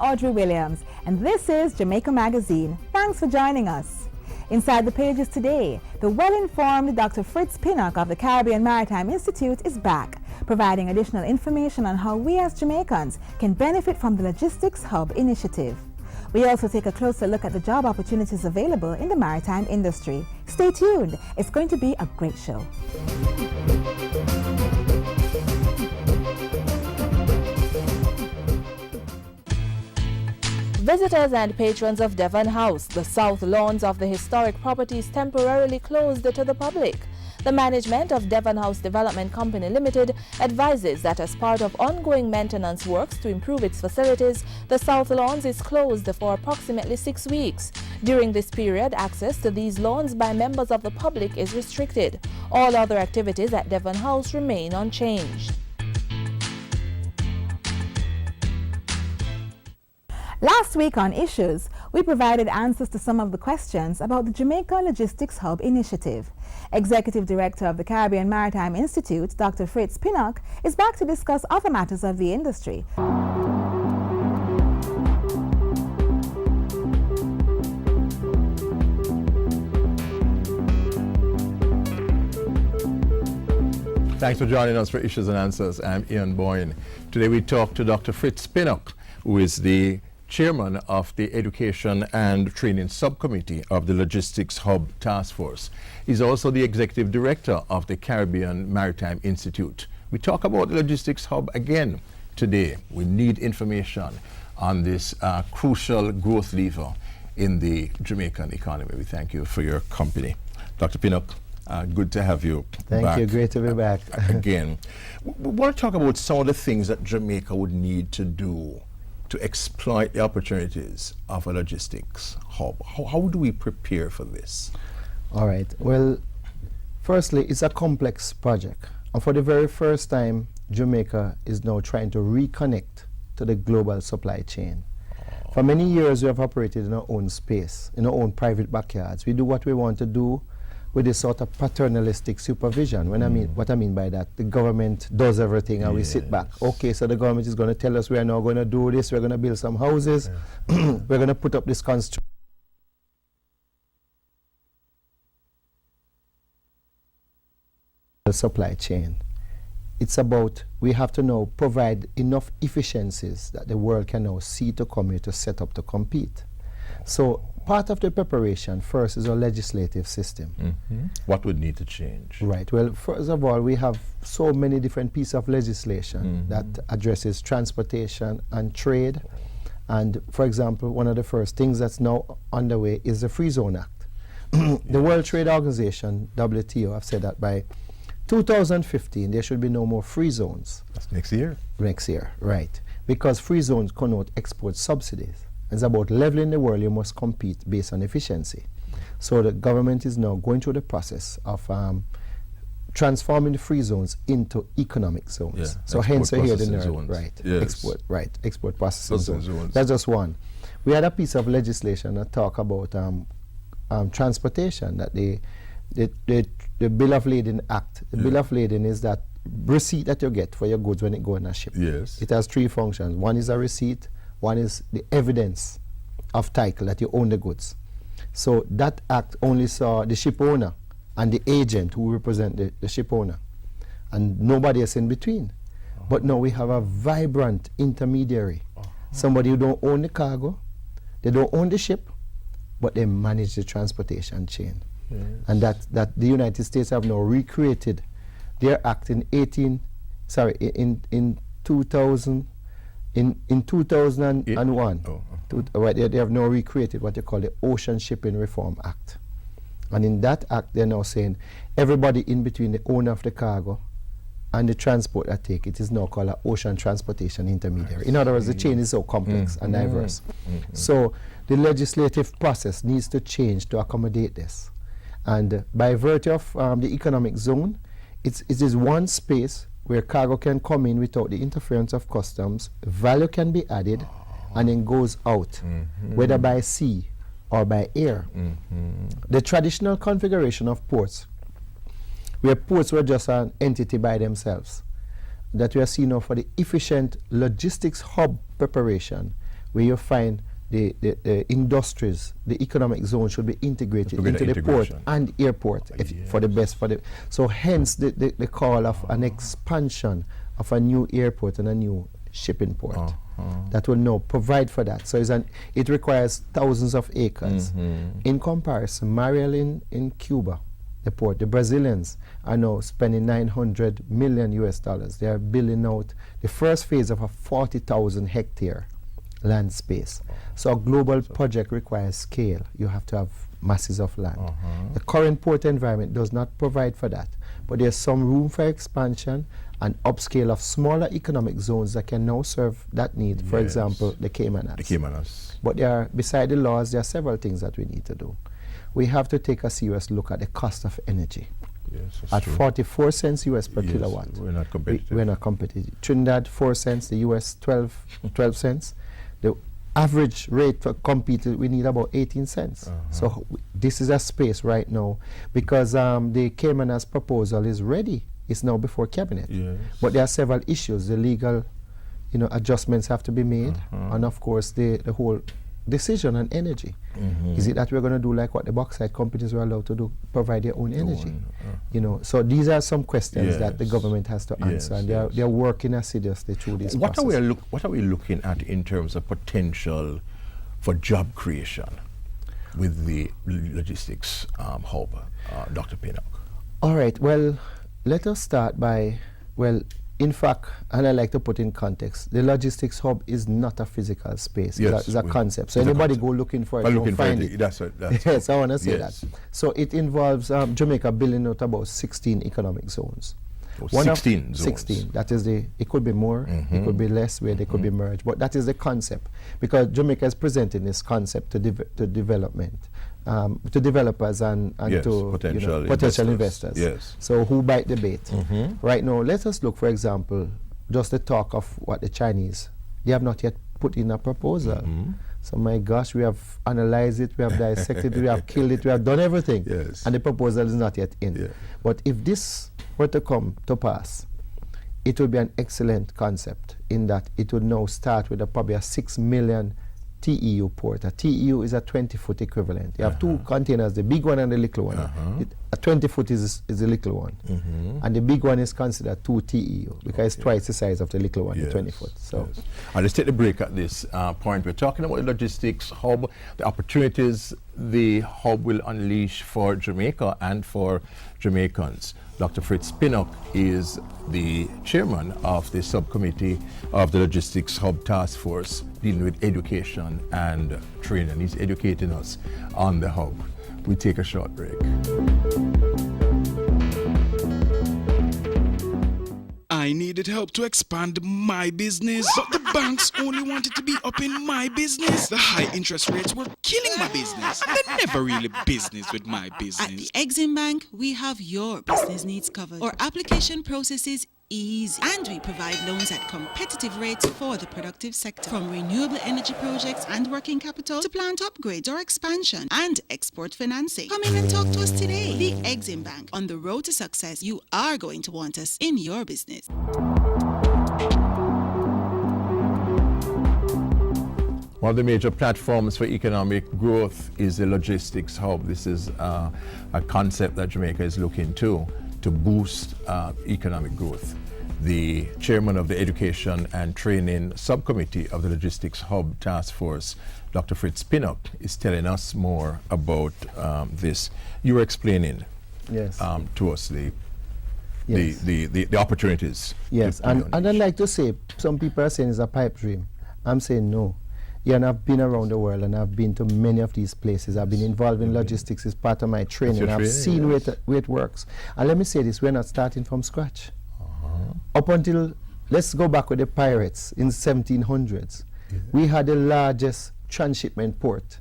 Audrey Williams, and this is Jamaica Magazine. Thanks for joining us. Inside the pages today, the well-informed Dr. Fritz Pinnock of the Caribbean Maritime Institute is back, providing additional information on how we as Jamaicans can benefit from the Logistics Hub initiative. We also take a closer look at the job opportunities available in the maritime industry. Stay tuned. It's going to be a great show. Visitors and patrons of Devon House, the south lawns of the historic properties temporarily closed to the public. The management of Devon House Development Company Limited advises that as part of ongoing maintenance works to improve its facilities, the south lawns is closed for approximately 6 weeks. During this period, access to these lawns by members of the public is restricted. All other activities at Devon House remain unchanged. Last week on Issues, we provided answers to some of the questions about the Jamaica Logistics Hub initiative. Executive Director of the Caribbean Maritime Institute, Dr. Fritz Pinnock, is back to discuss other matters of the industry. Thanks for joining us for Issues and Answers. I'm Ian Boyne. Today we talk to Dr. Fritz Pinnock, who is the Chairman of the Education and Training Subcommittee of the Logistics Hub Task Force. He's also the Executive Director of the Caribbean Maritime Institute. We talk about the Logistics Hub again today. We need information on this crucial growth lever in the Jamaican economy. We thank you for your company. Dr. Pinnock, good to have you Thank back. you, great to be back. Again. We want to talk about some of the things that Jamaica would need to do to exploit the opportunities of a logistics hub. How do we prepare for this? All right. Well, firstly, it's a complex project. And for the very first time, Jamaica is now trying to reconnect to the global supply chain. For many years, we have operated in our own space, in our own private backyards. We do what we want to do with this sort of paternalistic supervision. What I mean by that, the government does everything and we sit back. Okay, so the government is going to tell us we are now going to do this, we're going to build some houses, we're going to put up this construction. The supply chain. It's about, we have to now provide enough efficiencies that the world can now see to come here to set up to compete. So part of the preparation first is our legislative system. What would need to change? Right. Well, first of all, we have so many different pieces of legislation that addresses transportation and trade. And for example, one of the first things that's now underway is the Free Zone Act. The World Trade Organization, WTO, have said that by 2015 there should be no more free zones. That's next year? Next year, right. Because free zones connote export subsidies. It's about leveling the world. You must compete based on efficiency. So the government is now going through the process of transforming the free zones into economic zones. Yeah, so hence I hear the zones. nerd, right? Yes. Export processing zones. That's just one. We had a piece of legislation that talk about transportation, that the Bill of Lading Act. The Bill of Lading is that receipt that you get for your goods when it go on a ship. Yes. It has three functions. One is a receipt. One is the evidence of title that you own the goods. So that act only saw the ship owner and the agent who represent the ship owner, and nobody else in between. But now we have a vibrant intermediary, somebody who don't own the cargo, they don't own the ship, but they manage the transportation chain. And that the United States have now recreated their act in 2000. In 2001, they have now recreated what they call the Ocean Shipping Reform Act. And in that act, they're now saying everybody in between the owner of the cargo and the transport that take it is now called an ocean transportation intermediary. In other words, the chain is so complex and diverse. So the legislative process needs to change to accommodate this. And by virtue of the economic zone, it is one space where cargo can come in without the interference of customs, value can be added, and then goes out, whether by sea or by air. The traditional configuration of ports, where ports were just an entity by themselves, that we are seeing now for the efficient logistics hub preparation, where you find the industries, the economic zone should be integrated into the port and airport for the best. So hence the call of an expansion of a new airport and a new shipping port that will now provide for that. So it requires thousands of acres. In comparison, Mariel in Cuba, the port, the Brazilians are now spending $900 million US. They are building out the first phase of a 40,000 hectare land space. So a global project requires scale. You have to have masses of land. The current port environment does not provide for that, but there's some room for expansion and upscale of smaller economic zones that can now serve that need. For example, the Cayman Islands. The Cayman Islands. But beside the laws, there are several things that we need to do. We have to take a serious look at the cost of energy. Yes, at true. 44 cents US per kilowatt. We're not competitive. We're not competitive. Trinidad 4 cents, the US 12 cents. The average rate to compete, we need about 18 cents. So this is a space right now because the Cayman Islands proposal is ready. It's now before cabinet. But there are several issues. The legal adjustments have to be made, and of course the whole decision on energy. Is it that we're going to do like what the bauxite companies were allowed to do, provide their own energy? So these are some questions that the government has to answer, and they're working assiduously through this process. What are we looking at in terms of potential for job creation with the logistics hub, Dr. Pinnock? All right, well, let us start by, in fact, and I like to put in context, the logistics hub is not a physical space. It's a concept. So anybody go looking for it, you'll find it. That's yes, I want to say that. So it involves Jamaica building out about 16 economic zones. 16 zones. 16. That is it could be more, it could be less, where they could be merged. But that is the concept. Because Jamaica is presenting this concept to development, to developers and to potential investors. Yes. So who bite the bait? Right now, let us look, for example, just the talk of what the Chinese, they have not yet put in a proposal. So my gosh, we have analyzed it, we have dissected it, we have killed it, we have done everything. And the proposal is not yet in. But if this were to come to pass, it would be an excellent concept in that it would now start with probably a 6 million TEU port. A TEU is a 20-foot equivalent. You have two containers, the big one and the little one. A 20-foot is the little one. And the big one is considered 2 TEU because it's twice the size of the little one, the 20-foot. So, let's take the break at this point. We're talking about the logistics hub, the opportunities the hub will unleash for Jamaica and for Jamaicans. Dr. Fritz Pinnock is the chairman of the subcommittee of the Logistics Hub Task Force dealing with education and training. He's educating us on the hub. We take a short break. I needed help to expand my business, but the banks only wanted to be up in my business. The high interest rates were killing my business. They're never really business with my business. At the Exim Bank, we have your business needs covered. Our application process is easy, and we provide loans at competitive rates for the productive sector. From renewable energy projects and working capital to plant upgrades or expansion and export financing. Come in and talk to us today. The Exim Bank. On the road to success, you are going to want us in your business. One of the major platforms for economic growth is the logistics hub. This is a concept that Jamaica is looking to boost economic growth. The chairman of the Education and Training Subcommittee of the Logistics Hub Task Force, Dr. Fritz Pinnock, is telling us more about this. You were explaining to us the opportunities. Yes, and I'd like to say, some people are saying it's a pipe dream. I'm saying no. Yeah, and I've been around the world and I've been to many of these places. I've been involved in logistics as part of my training. I've seen where it works. And let me say this, we're not starting from scratch. Up until, let's go back with the pirates in the 1700s. We had the largest transshipment port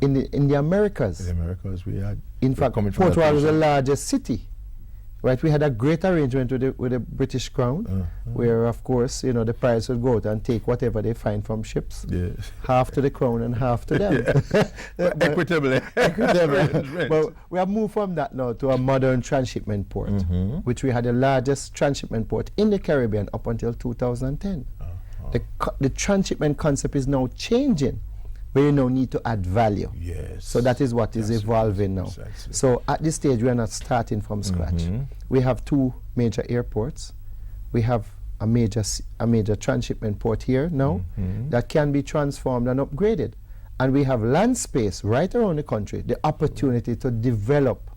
in the Americas. In the Americas, we had. In fact, Port Royal was the largest city. Right, we had a great arrangement with the British Crown, where, of course, the pirates would go out and take whatever they find from ships, half to the Crown and half to them. Equitably. Well, we have moved from that now to a modern transshipment port, which we had the largest transshipment port in the Caribbean up until 2010. The transshipment concept is now changing, where you now need to add value. Yes. So that is what is evolving now. Precisely. So at this stage, we are not starting from scratch. We have 2 major airports. We have a major transshipment port here now that can be transformed and upgraded. And we have land space right around the country, the opportunity to develop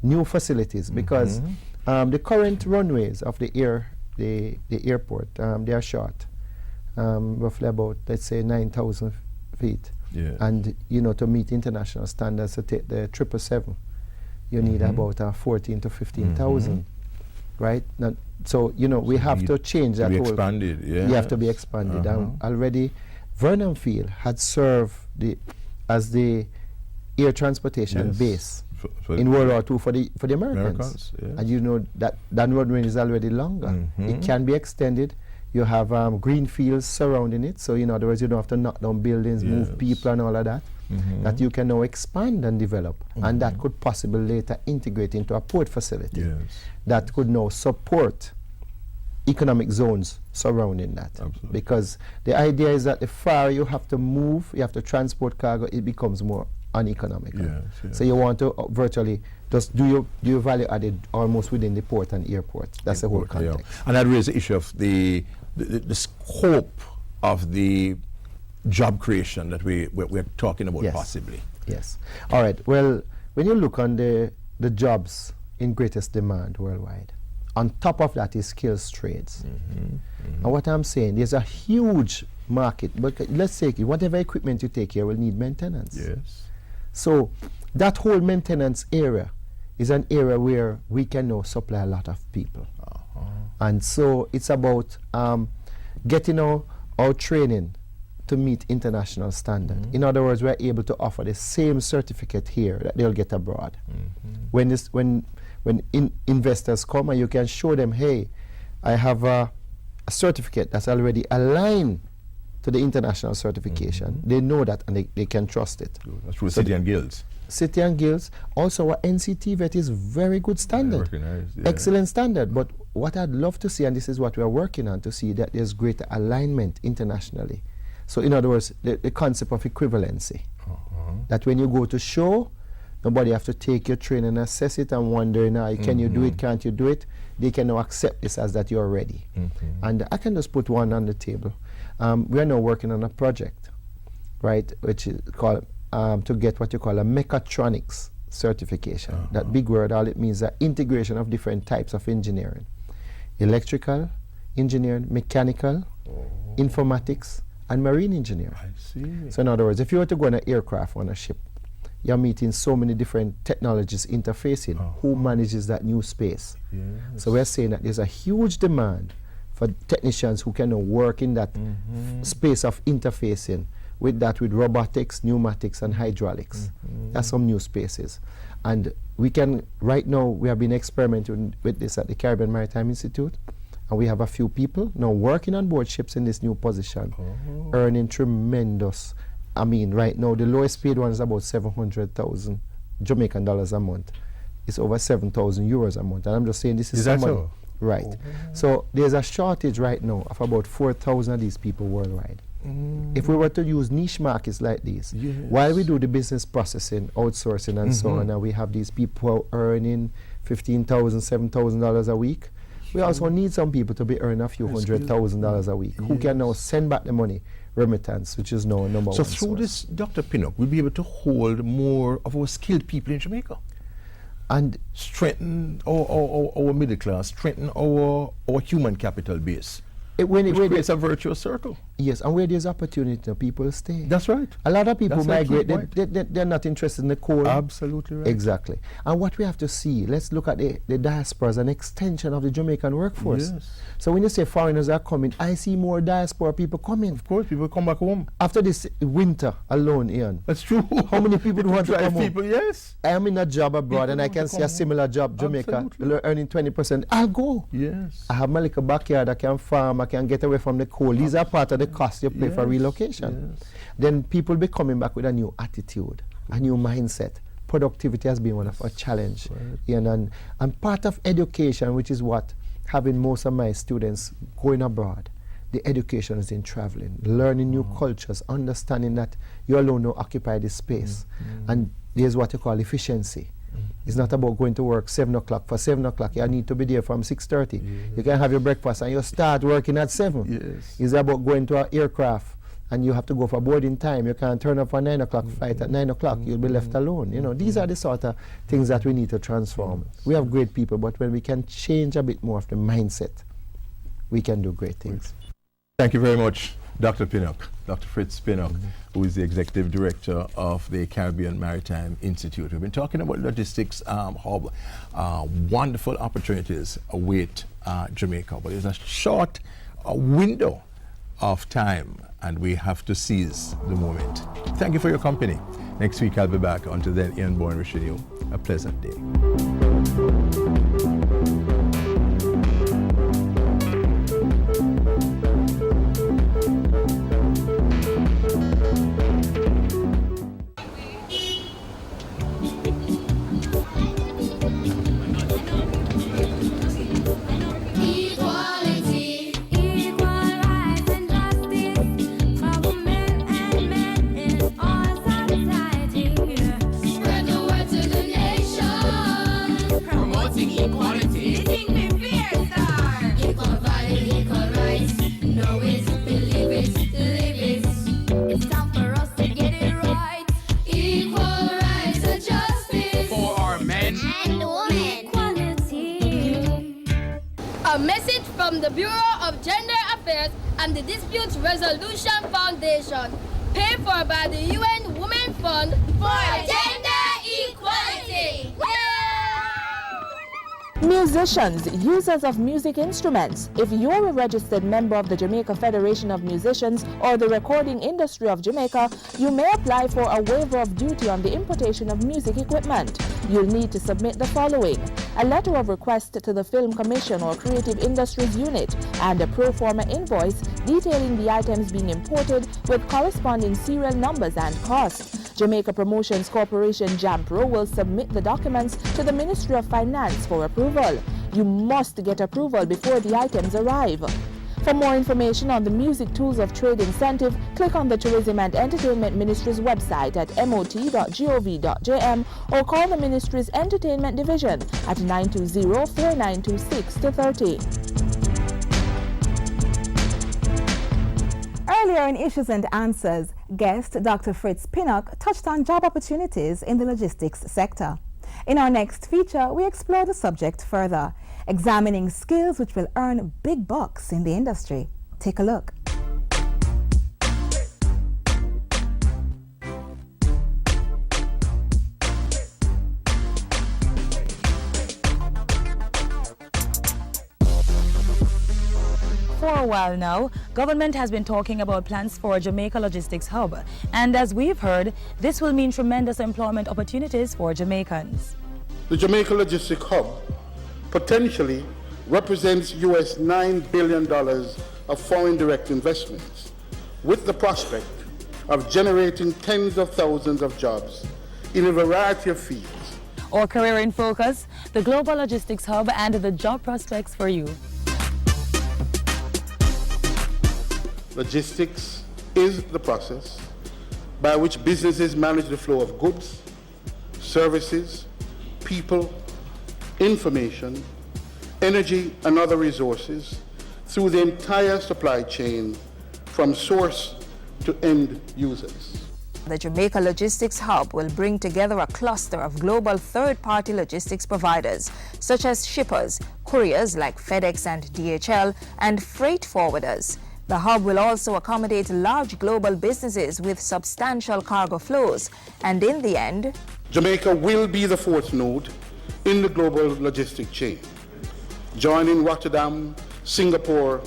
new facilities, because the current runways of the airport, they are short, roughly about, let's say, 9,000 feet. Yeah. And, you know, to meet international standards, to take the 777, you need about 14 to 15,000, right? Now, so, you know, we have to change that be whole... expanded, yeah. You have to be expanded. And already, Vernon Field had served as the air transportation base For in World War II for the Americans. yes. And you know that runway is already longer. It can be extended. You have green fields surrounding it, so in other words, you don't have to knock down buildings, move people and all of that. That you can now expand and develop, and that could possibly later integrate into a port facility that could now support economic zones surrounding that. Absolutely. Because the idea is that the farther you have to move, you have to transport cargo, it becomes more uneconomical. Yes. So you want to virtually just do your value added almost within the port and airport. That's the whole context. And that raises the issue of the scope of the job creation that we're talking about possibly. Yes. All right. Well, when you look on the jobs in greatest demand worldwide, on top of that is skills trades. And what I'm saying, there's a huge market, but let's take it, whatever equipment you take here will need maintenance. Yes. So that whole maintenance area is an area where we can now supply a lot of people. And so it's about getting our training to meet international standard. In other words, we're able to offer the same certificate here that they'll get abroad. When investors come and you can show them, hey, I have a certificate that's already aligned to the international certification, they know that and they can trust it. That's through City and Guilds. City and Guilds. Also, our NCT vet is very good standard. Excellent standard. But what I'd love to see, and this is what we are working on, to see that there's greater alignment internationally. So in other words, the concept of equivalency. That when you go to show, nobody have to take your training and assess it and wonder, can you do it, can't you do it? They can now accept this as that you're ready. And I can just put one on the table. We are now working on a project, right, which is called, to get what you call a mechatronics certification. That big word, all it means is integration of different types of engineering. Electrical engineering, mechanical, informatics, and marine engineering. I see. So in other words, if you were to go on an aircraft on a ship, you're meeting so many different technologies interfacing. Who manages that new space? So we're saying that there's a huge demand for technicians who can work in that space of interfacing with robotics, pneumatics, and hydraulics. That's some new spaces. And we can, right now, we have been experimenting with this at the Caribbean Maritime Institute, and we have a few people now working on board ships in this new position, earning tremendous. I mean, right now, the lowest paid one is about 700,000 Jamaican dollars a month. It's over 7,000 euros a month. And I'm just saying this is that somebody. so? Right. So there's a shortage right now of about 4,000 of these people worldwide. If we were to use niche markets like these, while we do the business processing, outsourcing, and so on, and we have these people earning $15,000, $7,000 a week, we also need some people to be earning a few $100,000 a week who can now send back the money, remittance, which is now number one. So through this, Dr. Pinnock, we'll be able to hold more of our skilled people in Jamaica and strengthen our middle class, strengthen our human capital base. Which creates a virtuous circle. Yes, and where there's opportunity, people stay. That's right. A lot of people migrate. They're not interested in the core. Absolutely right. Exactly. And what we have to see, let's look at the diaspora as an extension of the Jamaican workforce. Yes. So when you say foreigners are coming, I see more diaspora people coming. Of course, people come back home. After this winter alone, Ian. That's true. How many people want to come people, home? Yes. I am in a job abroad and I can see a similar job, Jamaica, earning 20%. I'll go. Yes. I have my little backyard, I can farm, I can get away from the cold. These are part of the cost you pay for relocation. Yes. Then people be coming back with a new attitude, a new mindset. Productivity has been one of our challenge. Right. And part of education, which is what having most of my students going abroad, the education is in traveling, learning new cultures, understanding that you alone don't occupy this space. And there's what you call efficiency. It's not about going to work 7 o'clock. For 7 o'clock, you need to be there from 6:30. You can have your breakfast and you start working at 7. It's about going to an aircraft and you have to go for boarding time. You can't turn up for 9 o'clock flight at 9 o'clock. You'll be left alone. You know, these are the sort of things that we need to transform. We have great people, but when we can change a bit more of the mindset, we can do great things. Thank you very much, Dr. Pinnock, Dr. Fritz Pinnock, who is the Executive Director of the Caribbean Maritime Institute. We've been talking about logistics hub. Wonderful opportunities await Jamaica, but there's a short window of time and we have to seize the moment. Thank you for your company. Next week I'll be back. Until then, Ian Boyne wishing you a pleasant day. A message from the Bureau of Gender Affairs and the Dispute Resolution Foundation, paid for by the UN Women Fund for Gender Equality. Musicians, users of music instruments. If you're a registered member of the Jamaica Federation of Musicians or the Recording Industry of Jamaica, you may apply for a waiver of duty on the importation of music equipment. You'll need to submit the following: a letter of request to the Film Commission or Creative Industries Unit and a pro forma invoice detailing the items being imported with corresponding serial numbers and costs. Jamaica Promotions Corporation JAMPRO will submit the documents to the Ministry of Finance for approval. You must get approval before the items arrive. For more information on the Music Tools of Trade incentive, click on the Tourism and Entertainment Ministry's website at mot.gov.jm or call the Ministry's Entertainment Division at 920-4926-30. Earlier in Issues and Answers, guest Dr. Fritz Pinnock touched on job opportunities in the logistics sector. In our next feature, we explore the subject further, examining skills which will earn big bucks in the industry. Take a look. For a while now, government has been talking about plans for a Jamaica Logistics Hub. And as we've heard, this will mean tremendous employment opportunities for Jamaicans. The Jamaica Logistics Hub potentially represents US $9 billion of foreign direct investments, with the prospect of generating tens of thousands of jobs in a variety of fields. Our Career in Focus, the Global Logistics Hub, and the job prospects for you. Logistics is the process by which businesses manage the flow of goods, services, people, information, energy, and other resources through the entire supply chain from source to end users. The Jamaica Logistics Hub will bring together a cluster of global third-party logistics providers, such as shippers, couriers like FedEx and DHL, and freight forwarders. The hub will also accommodate large global businesses with substantial cargo flows, and in the end, Jamaica will be the fourth node in the global logistic chain, joining Rotterdam, Singapore,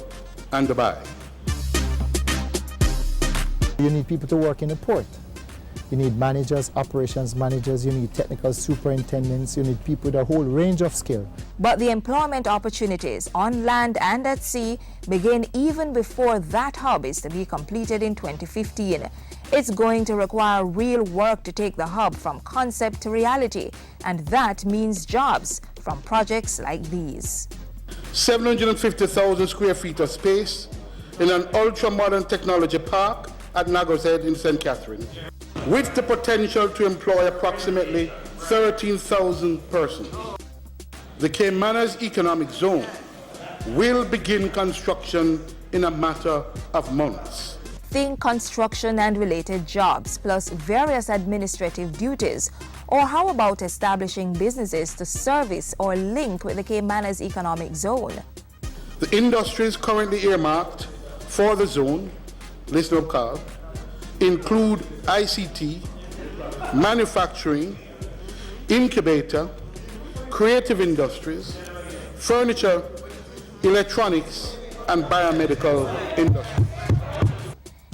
and Dubai. You need people to work in the port. You need managers, operations managers, you need technical superintendents, you need people with a whole range of skill. But the employment opportunities on land and at sea begin even before that hub is to be completed in 2015. It's going to require real work to take the hub from concept to reality, and that means jobs from projects like these. 750,000 square feet of space in an ultra-modern technology park at Nago's Head in St. Catharines, with the potential to employ approximately 13,000 persons. The Caymanas Economic Zone will begin construction in a matter of months. Think construction and related jobs, plus various administrative duties. Or how about establishing businesses to service or link with the Caymanas Economic Zone? The industries currently earmarked for the zone, listen up, Carl, include ICT, manufacturing, incubator, creative industries, furniture, electronics, and biomedical industry.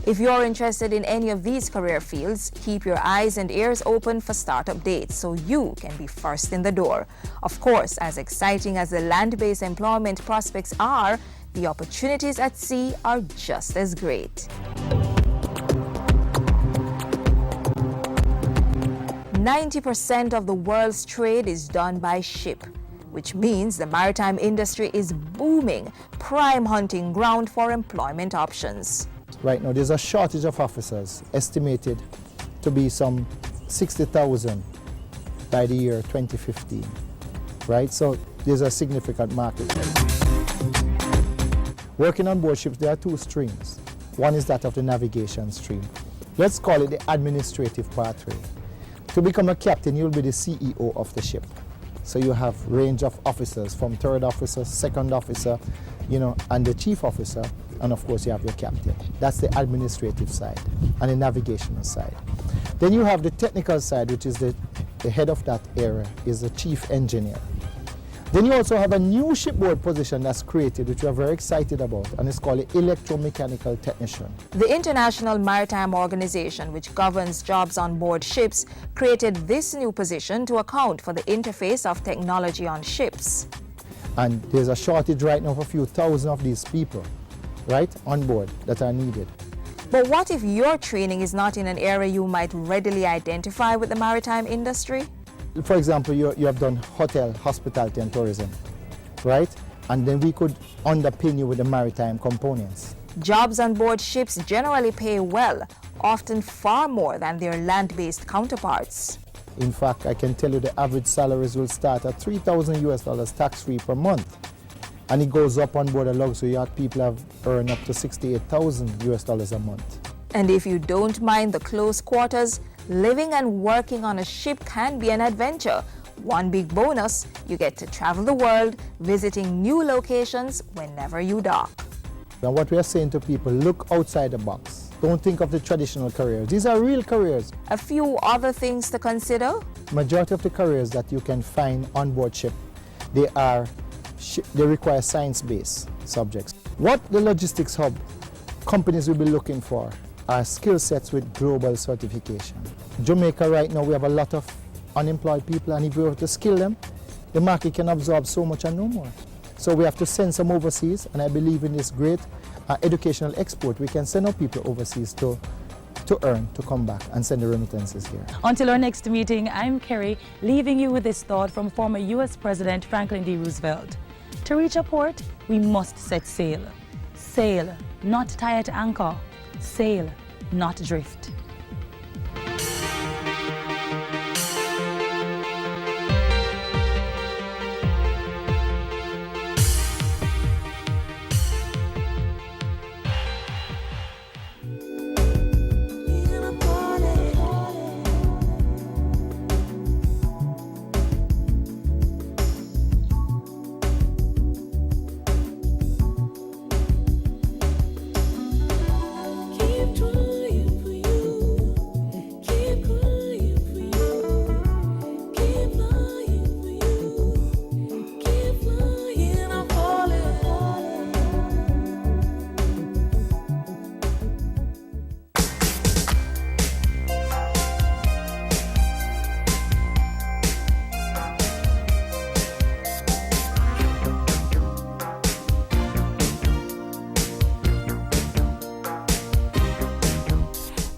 If you're interested in any of these career fields, keep your eyes and ears open for startup dates so you can be first in the door. Of course, as exciting as the land-based employment prospects are, the opportunities at sea are just as great. 90% of the world's trade is done by ship, which means the maritime industry is booming, prime hunting ground for employment options. Right now, there's a shortage of officers, estimated to be some 60,000 by the year 2015, right? So there's a significant market. Working on board ships, there are two streams. One is that of the navigation stream. Let's call it the administrative pathway. To become a captain, you'll be the CEO of the ship. So you have range of officers from third officer, second officer, and the chief officer, and of course you have your captain. That's the administrative side and the navigational side. Then you have the technical side, which is the head of that area is the chief engineer. Then you also have a new shipboard position that's created, which we are very excited about, and it's called the electromechanical technician. The International Maritime Organization, which governs jobs on board ships, created this new position to account for the interface of technology on ships. And there's a shortage right now of a few thousand of these people, right, on board that are needed. But what if your training is not in an area you might readily identify with the maritime industry? For example, you have done hotel, hospitality and tourism, right? And then we could underpin you with the maritime components. Jobs on board ships generally pay well, often far more than their land-based counterparts. In fact, I can tell you the average salaries will start at $3,000 tax-free per month. And it goes up on board a luxury yacht. People have earned up to $68,000 a month. And if you don't mind the close quarters, living and working on a ship can be an adventure. One big bonus, you get to travel the world, visiting new locations whenever you dock. And what we are saying to people, look outside the box. Don't think of the traditional careers. These are real careers. A few other things to consider. Majority of the careers that you can find on board ship, they require science-based subjects. What the logistics hub companies will be looking for are skill sets with global certification. Jamaica right now, we have a lot of unemployed people, and if we were to skill them, the market can absorb so much and no more. So we have to send some overseas, and I believe in this great educational export. We can send our people overseas to earn, to come back and send the remittances here. Until our next meeting, I'm Kerry, leaving you with this thought from former U.S. President Franklin D. Roosevelt. To reach a port, we must set sail. Sail, not tie at anchor. Sail, not drift.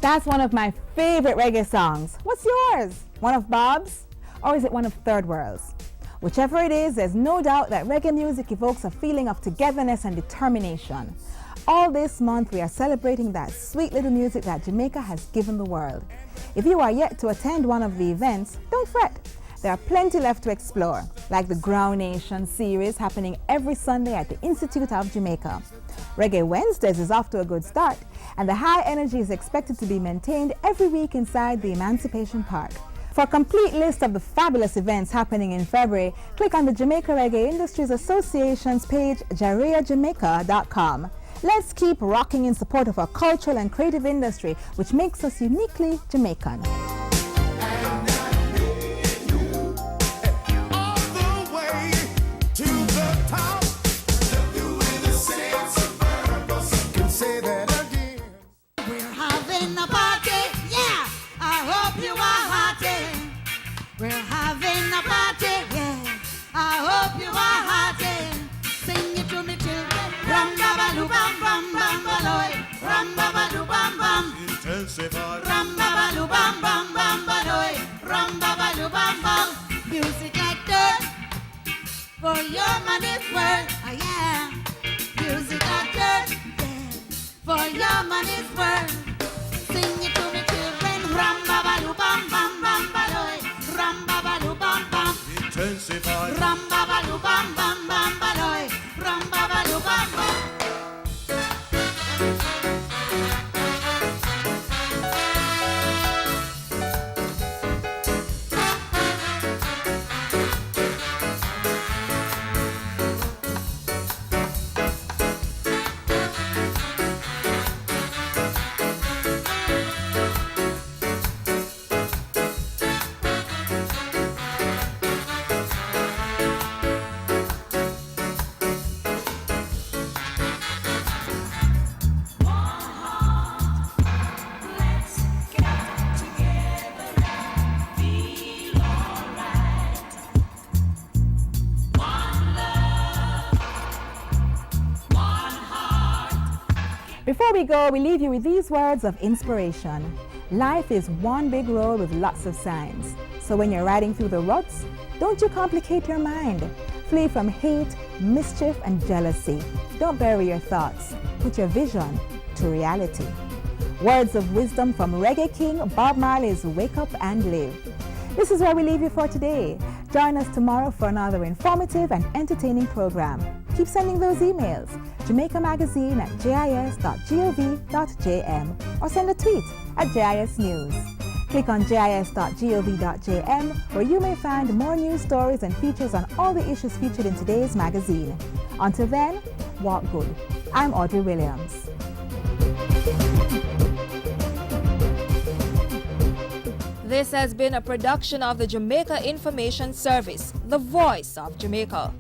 That's one of my favorite reggae songs. What's yours? One of Bob's? Or is it one of Third World's? Whichever it is, there's no doubt that reggae music evokes a feeling of togetherness and determination. all this month we are celebrating that sweet little music that Jamaica has given the world. If you are yet to attend one of the events, don't fret. There are plenty left to explore, like the Ground Nation series happening every Sunday at the Institute of Jamaica. Reggae Wednesdays is off to a good start, and the high energy is expected to be maintained every week inside the Emancipation Park. For a complete list of the fabulous events happening in February, click on the Jamaica Reggae Industries Association's page, jareajamaica.com. Let's keep rocking in support of our cultural and creative industry, which makes us uniquely Jamaican. We're having a party, yeah. I hope you are hearty. Sing it to me, children. Rum babaloo bam bam bam baloy. Rum babaloo bam bam. Intensify. Rum babaloo bam bam bam baloy. Rum babaloo bam bam. Music like dirt. For your money's worth, oh yeah. Music like dirt, yeah. For your money's worth. Sing it to me, children. Rum babaloo bam bam bam baloy. Rum babaloo bam bam. Intensify. Rum babaloo bam bam bam baloy. Rum babaloo bam bam. Before we go, we leave you with these words of inspiration. Life is one big road with lots of signs. So when you're riding through the ruts, don't you complicate your mind. Flee from hate, mischief, and jealousy. Don't bury your thoughts. Put your vision to reality. Words of wisdom from Reggae King Bob Marley's Wake Up and Live. This is where we leave you for today. Join us tomorrow for another informative and entertaining program. Keep sending those emails. Jamaica Magazine at jis.gov.jm or send a tweet at JIS News. Click on jis.gov.jm where you may find more news stories and features on all the issues featured in today's magazine. Until then, walk good. I'm Audrey Williams. This has been a production of the Jamaica Information Service, the voice of Jamaica.